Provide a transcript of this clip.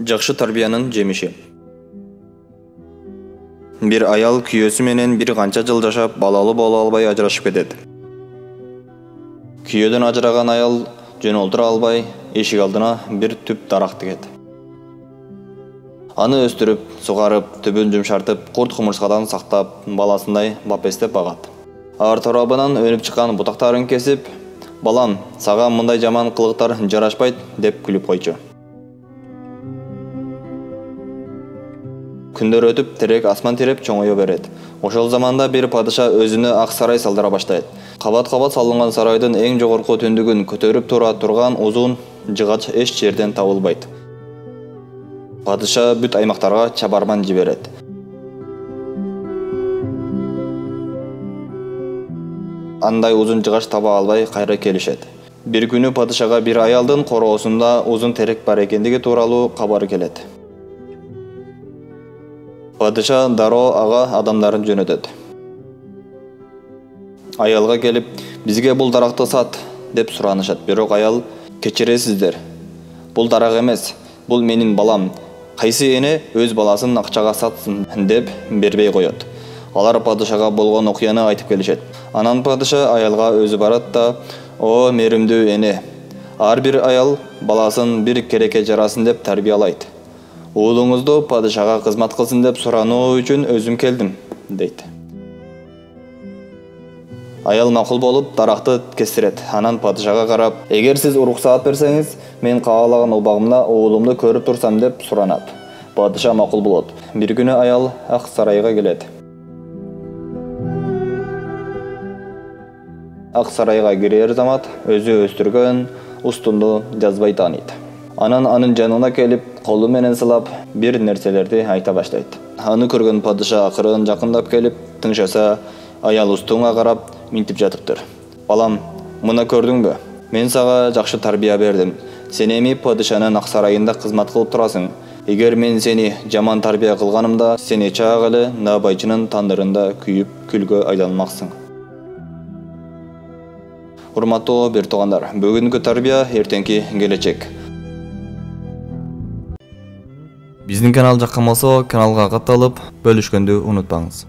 Жакшы тарбиянын жемиши. Bir ayal kүйөөсү менен bir канча жыл жашап, балалы боло албай ажырашып кетет. Күйөөдөн ажыраган ayal жөн олтура албай, эшик алдына bir түп дарак тигет. Аны өстүрүп, сугарып, түбүн жумшартып, курт-кумурскадан сактап, баласындай бапестеп багат. Ар тарабынан өнүп чыккан бутактарын кесип, "Балам, сага мындай жаман кылыктар жарашпайт" деп күлүп койчу. Күндөр өтүп, терек асман тереп чоңойо берет. Ошол заманда bir падыша өзүнө ак сарай салдыра баштайт. Кабат-кабат салынган сарайдын эң жогорку түндүгүн көтөрүп тура турган узун жыгач эч жерден табылбайт. Падыша бүт аймактарга чабарман жиберет. Андай узун жыгач таба албай кайра келишет. Bir күнү падышага bir аялдын короосунда узун терек бар экендиги тууралуу кабар келет. Падыша дароо ага адамдарын жөнөтөт. Аялга келип, "Бизге бул даракты сат" деп суранышат. Бирок аял, "Кечиресиздер. Бул дарак эмес, бул менин балам. Кайсы эне өз баласын акчага сатсын" деп бербей коет. Алар падышага болгон окуяны айтып келишет. Анан падыша аялга өзү барат да, "О, меримдүү эне, ар бир аял баласын bir керекке жарасын деп тарбиялайт. Уулуңузду падышага кызмат кылсын деп сурануу үчүн өзүм келдим" дейт. Аял макул болуп даракты кестирет. Анан падышага карап, "Эгер сиз уруксаат берсеңиз, мен каалаган убагымда уулумду көрүп турсам" деп суранат. Падыша макул болот. Bir күнү аял ак сарайга келет. Ак сарайга кирер замат өзү өстүргөн устунду жазбай тааныйт. Анан анын жанына келип, колу менен сылап, bir нерселерди айта баштайт. Аны көргөн падыша акырын жакындап келип, тыңшаса, аял устунга карап, минтип жатыптыр. "Балам, мына көрдүңбү? Мен сага жакшы тарбия бердим. Сен эми падышанын ак сарайында кызмат кылып турасың. Эгер мен сени жаман тарбия кылганымда, сен чак эле набайчынын тандырында күйүп, күлгө айланмаксың." Урматтуу бир туугандар, бүгүнкү тарбия эртеңки келечек. Биздин канал жаккан болсо, каналга катталып, бөлүшкөндү унутпаңыз.